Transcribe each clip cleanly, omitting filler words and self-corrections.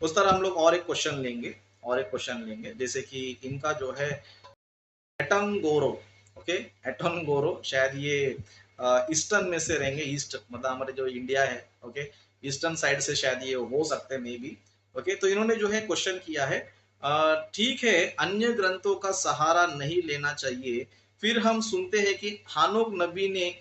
उस तरह हम लोग और एक क्वेश्चन लेंगे, जैसे कि इनका जो है एटनगोरो। ओके, एटनगोरो शायद ये ईस्टर्न में से रहेंगे, ईस्ट मतलब हमारे जो इंडिया है, ओके, ईस्टर्न साइड से शायद ये हो सकते हैं मे बी। ओके, तो इन्होंने जो है क्वेश्चन किया है, ठीक है अन्य ग्रंथों का सहारा नहीं लेना चाहिए, फिर हम सुनते हैं कि हानोक नबी ने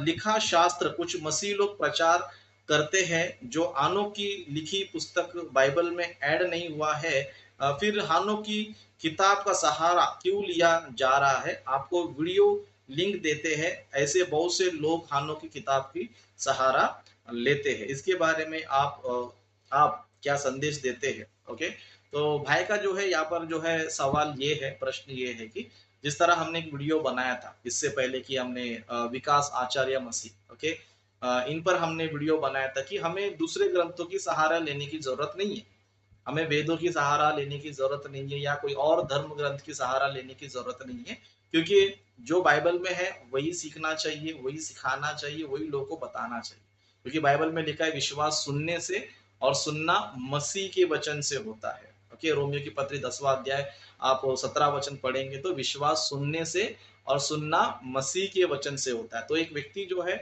लिखा शास्त्र कुछ मसीह लोग प्रचार करते हैं जो आनो की लिखी पुस्तक बाइबल में ऐड नहीं हुआ है, फिर हानो की किताब का सहारा क्यों लिया जा रहा है? आपको वीडियो लिंक देते हैं, ऐसे बहुत से लोग खानों की किताब की सहारा लेते हैं, इसके बारे में आप क्या संदेश देते हैं? ओके, तो भाई का जो है यहाँ पर जो है सवाल ये है, प्रश्न ये है कि जिस तरह हमने एक वीडियो बनाया था इससे पहले कि हमने विकास आचार्य मसीह, ओके, इन पर हमने वीडियो बनाया था कि हमें दूसरे ग्रंथों की सहारा लेने की जरूरत नहीं है, हमें वेदों की सहारा लेने की जरूरत नहीं है या कोई और धर्म ग्रंथ की सहारा लेने की जरूरत नहीं है, क्योंकि जो बाइबल में है वही सीखना चाहिए, वही सिखाना चाहिए, वही लोगों को बताना चाहिए, क्योंकि बाइबल में लिखा है विश्वास सुनने से और सुनना मसीह के वचन से होता है। ओके, रोमियो की पत्री 10वां अध्याय आप 17 वचन पढ़ेंगे तो विश्वास सुनने से और सुनना मसीह के वचन से होता है। तो एक व्यक्ति जो है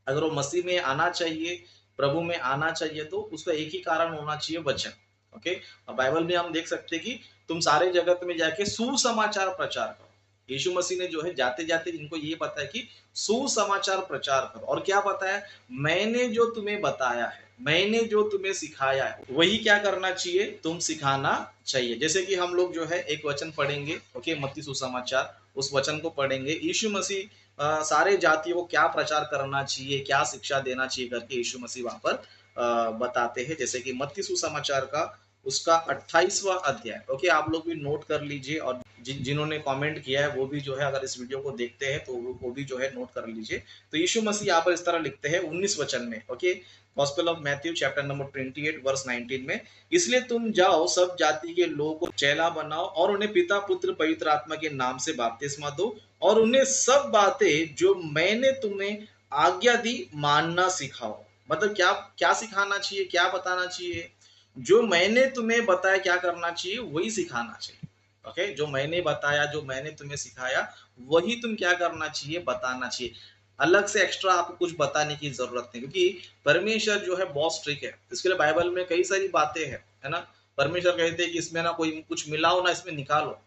अगर वो मसीह में आना चाहिए, प्रभु में आना चाहिए, तो उसका एक ही कारण होना चाहिए, वचन। ओके, और बाइबल में हम देख सकते हैं कि तुम सारे जगत में जाके सुसमाचार प्रचार करो। यीशु मसीह ने जो है जाते जाते इनको ये पता है कि सुसमाचार प्रचार करो, और क्या पता है, मैंने जो तुम्हें बताया है, मैंने जो तुम्हें सिखाया है, वही क्या करना चाहिए, तुम सिखाना चाहिए। जैसे कि हम लोग जो है एक वचन पढ़ेंगे, ओके, मत्ती सुसमाचार, उस वचन को पढ़ेंगे, यीशु मसीह सारे जातियों को क्या प्रचार करना चाहिए, क्या शिक्षा देना चाहिए करके यीशु मसीह वहां पर बताते हैं। जैसे कि मत्ती सुसमाचार का उसका 28वां अध्याय, ओके, आप लोग भी नोट कर लीजिए, और जिन्होंने कमेंट किया है वो भी जो है अगर इस वीडियो को देखते हैं तो वो भी जो है नोट कर लीजिए। तो यीशु मसीह यहाँ पर इस तरह लिखते हैं 19 वचन में, okay, gospel of Matthew chapter number 28 verse 19 में, इसलिए तुम जाओ सब जाति के लोगों को चेला बनाओ और उन्हें पिता पुत्र पवित्र आत्मा के नाम से बपतिस्मा दो, और उन्हें सब बातें जो मैंने तुम्हें आज्ञा दी मानना सिखाओ। मतलब क्या क्या सिखाना चाहिए, क्या बताना चाहिए, जो मैंने तुम्हें बताया क्या करना चाहिए वही सिखाना चाहिए। ओके, जो मैंने बताया, जो मैंने तुम्हें सिखाया, वही तुम क्या करना चाहिए, बताना चाहिए। अलग से एक्स्ट्रा आपको कुछ बताने की जरूरत नहीं, क्योंकि परमेश्वर जो है बहुत स्ट्रिक्ट है, इसके लिए बाइबल में कई सारी बातें हैं, है ना। परमेश्वर कहते हैं कि इसमें ना कोई कुछ मिलाओ ना इसमें निकालो।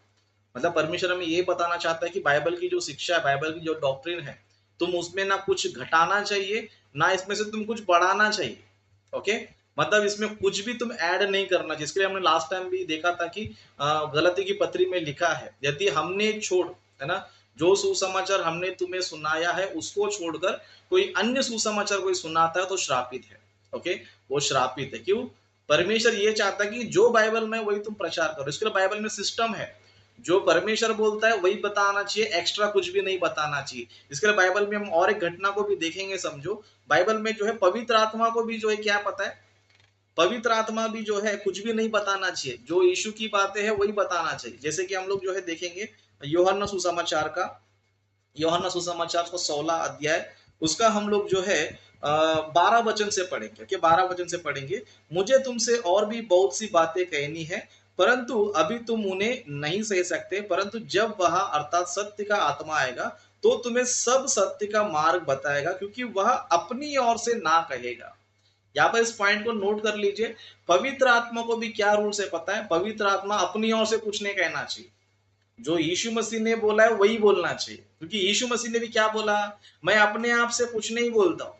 मतलब परमेश्वर हमें ये बताना चाहता है कि बाइबल की जो शिक्षा है, बाइबल की जो डॉक्ट्रिन है, तुम उसमें ना कुछ घटाना चाहिए, ना इसमें से तुम कुछ बढ़ाना चाहिए। ओके, मतलब इसमें कुछ भी तुम ऐड नहीं करना चाहिए। इसके लिए हमने लास्ट टाइम भी देखा था कि गलती की पत्री में लिखा है, यदि हमने छोड़, है ना, जो सुसमाचार हमने तुम्हें सुनाया है उसको छोड़कर कोई अन्य सुसमाचार कोई सुनाता है तो श्रापित है। ओके, वो श्रापित है। क्यों? परमेश्वर ये चाहता है कि जो बाइबल में वही तुम प्रचार करो। इसके लिए बाइबल में सिस्टम है, जो परमेश्वर बोलता है वही बताना चाहिए, एक्स्ट्रा कुछ भी नहीं बताना चाहिए। इसके लिए बाइबल में हम और एक घटना को भी देखेंगे। समझो, बाइबल में जो है पवित्र आत्मा को भी जो है क्या पता है, पवित्र आत्मा भी जो है कुछ भी नहीं बताना चाहिए, जो यीशु की बातें हैं वही बताना चाहिए। जैसे कि हम लोग जो है देखेंगे यूहन्ना सुसमाचार का, यूहन्ना सुसमाचार को 16 अध्याय, उसका हम लोग जो है 12 वचन से पढ़ेंगे, कि 12 वचन से पढ़ेंगे, मुझे तुमसे और भी बहुत सी बातें कहनी है, परंतु अभी तुम उन्हें नहीं सह सकते, परंतु जब वह अर्थात सत्य का आत्मा आएगा तो तुम्हें सब सत्य का मार्ग बताएगा, क्योंकि वह अपनी ओर से ना कहेगा। यहाँ पर इस पॉइंट को नोट कर लीजिए, पवित्र आत्मा को भी क्या रूल से पता है, पवित्र आत्मा अपनी ओर से कुछ नहीं कहना चाहिए, जो यीशु मसीह ने बोला है वही बोलना चाहिए, क्योंकि यीशु मसीह ने भी क्या बोला, मैं अपने आप से कुछ नहीं बोलता हूं,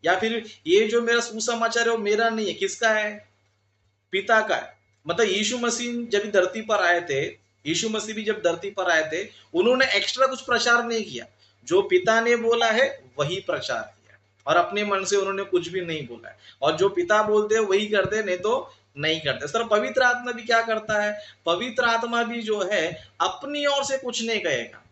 या फिर ये जो मेरा सुसमाचार है वो मेरा नहीं है, किसका है, पिता का है। मतलब यीशु मसीह जब धरती पर आए थे, यीशु मसीह भी जब धरती पर आए थे, उन्होंने एक्स्ट्रा कुछ प्रचार नहीं किया, जो पिता ने बोला है वही प्रचार किया, और अपने मन से उन्होंने कुछ भी नहीं बोला है, और जो पिता बोलते हैं वही करते, नहीं तो नहीं करते। सर पवित्र आत्मा भी क्या करता है, पवित्र आत्मा भी जो है अपनी ओर से कुछ नहीं कहेगा,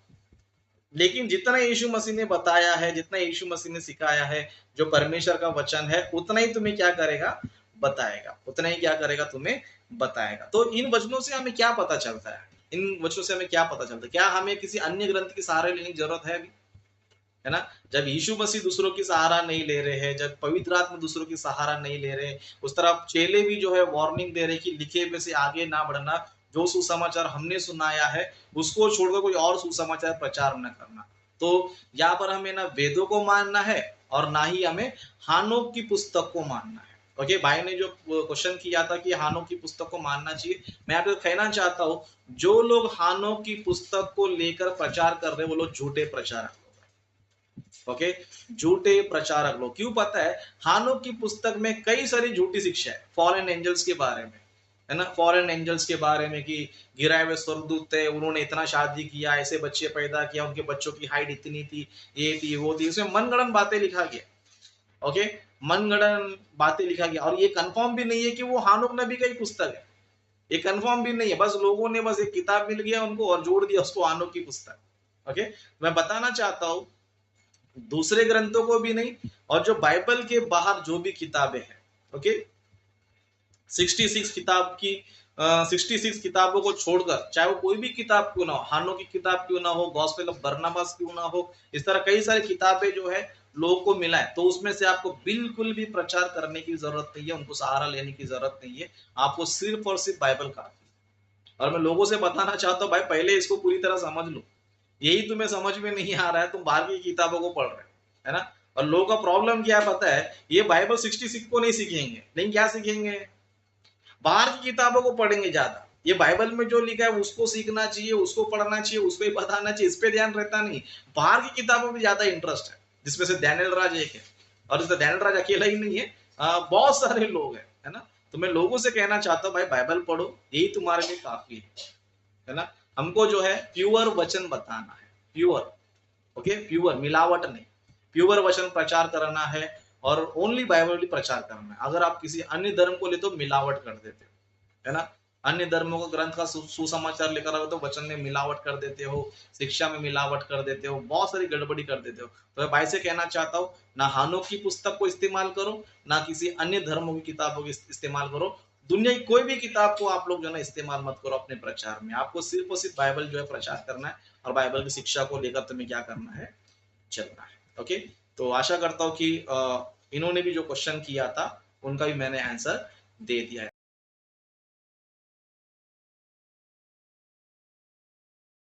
लेकिन जितना यीशु मसीह ने बताया है, जितना यीशु मसीह ने सिखाया है, जो परमेश्वर का वचन है, उतना ही तुम्हें क्या करेगा, बताएगा, उतना ही क्या करेगा, तुम्हें बताएगा। तो इन वचनों से हमें क्या पता चलता है, इन वचनों से हमें क्या पता चलता है, क्या हमें किसी अन्य ग्रंथ के सहारे लेने की जरूरत है अभी? है ना। जब यीशु मसीह दूसरों की सहारा नहीं ले रहे हैं, जब पवित्र आत्मा दूसरों की सहारा नहीं ले रहे, उस तरह चेले भी जो है वार्निंग दे रहे कि लिखे में से आगे ना बढ़ना, जो सुसमाचार हमने सुनाया है उसको छोड़कर कोई और सुसमाचार प्रचार न करना। तो यहाँ पर हमें ना वेदों को मानना है और ना ही हमें हानोक की पुस्तक को मानना है। ओके, भाई ने जो क्वेश्चन किया था कि हानोक की पुस्तक को मानना चाहिए, मैं आपको कहना चाहता हूँ जो लोग हानोक की पुस्तक को लेकर प्रचार कर रहे हैं वो लोग झूठे प्रचारक लोग। ओके, झूठे प्रचारक लोग। क्यों पता है? हानोक की पुस्तक में कई सारी झूठी शिक्षा है फॉरेन एंजल्स के बारे में, है ना। फॉरेन एंजल्स के बारे में कि गिराए हुए स्वर्गदूत थे, उन्होंने इतना शादी किया, ऐसे बच्चे पैदा किया, उनके बच्चों की हाइट इतनी थी, ये थी वो थी, इसमें मनगढ़ंत बातें लिखा गया। ओके, मनगढ़ंत बातें लिखा गया और ये कंफर्म भी नहीं है कि वो हानोक नबी का ही पुस्तक है। ये कंफर्म भी नहीं है, बस लोगों ने बस एक किताब मिल गया उनको और जोड़ दिया उसको हानोक की पुस्तक। ओके, मैं बताना चाहता हूं दूसरे ग्रंथों को भी नहीं, और जो बाइबल के बाहर जो भी किताबें हैं, ओके, 66 किताब की 66 किताबों को छोड़कर चाहे वो कोई भी किताब क्यों ना हो, हानो की किताब क्यों ना हो, गॉस्पेल ऑफ बरनबास क्यों ना हो, इस तरह कई सारी किताबें जो है लोगों को मिला है, तो उसमें से आपको बिल्कुल भी प्रचार करने की जरूरत नहीं है, उनको सहारा लेने की जरूरत नहीं है। आपको सिर्फ और सिर्फ बाइबल काफी है। और मैं लोगों से बताना चाहता हूँ भाई पहले इसको पूरी तरह समझ लो। यही तुम्हें समझ में नहीं आ रहा है, तुम बाहर की किताबों को पढ़ रहे हो, है ना। और लोगों का प्रॉब्लम क्या है पता है? ये बाइबल 66 को नहीं सीखेंगे, लेकिन क्या सीखेंगे? बाहर की किताबों को पढ़ेंगे ज्यादा। ये बाइबल में जो लिखा है उसको सीखना चाहिए, उसको पढ़ना चाहिए, उसको ही बताना चाहिए, इस पे ध्यान रहता नहीं। बाहर की किताबों में ज्यादा इंटरेस्ट है, जिसमें से डैनियल राज एक है। और इसमें डैनियल राज अकेला ही नहीं है, बहुत सारे लोग हैं, है ना। तो मैं लोगों से कहना चाहता हूँ भाई बाइबल पढ़ो, यही तुम्हारे लिए काफी है ना। हमको जो है प्योर वचन बताना है, प्योर, ओके, प्योर, मिलावट नहीं, प्योर वचन प्रचार करना है और ओनली बाइबल प्रचार करना है। अगर आप किसी अन्य धर्म को ले तो मिलावट कर देते हो, है ना। अन्य धर्मों को ग्रंथ का सुसमाचार लेकर आओ तो वचन में मिलावट कर देते हो, शिक्षा में मिलावट कर देते हो, बहुत सारी गड़बड़ी कर देते हो। तो मैं भाई से कहना चाहता हूँ ना हानोक की पुस्तक को इस्तेमाल करो, ना किसी अन्य धर्मों की किताबों की इस्तेमाल करो। दुनिया की कोई भी किताब को आप लोग जो है ना इस्तेमाल मत करो अपने प्रचार में। आपको सिर्फ और सिर्फ बाइबल जो है प्रचार करना है और बाइबल की शिक्षा को लेकर तुम्हें क्या करना है, चलना है। ओके, तो आशा करता हूँ कि इन्होंने भी जो क्वेश्चन किया था उनका भी मैंने आंसर दे दिया है।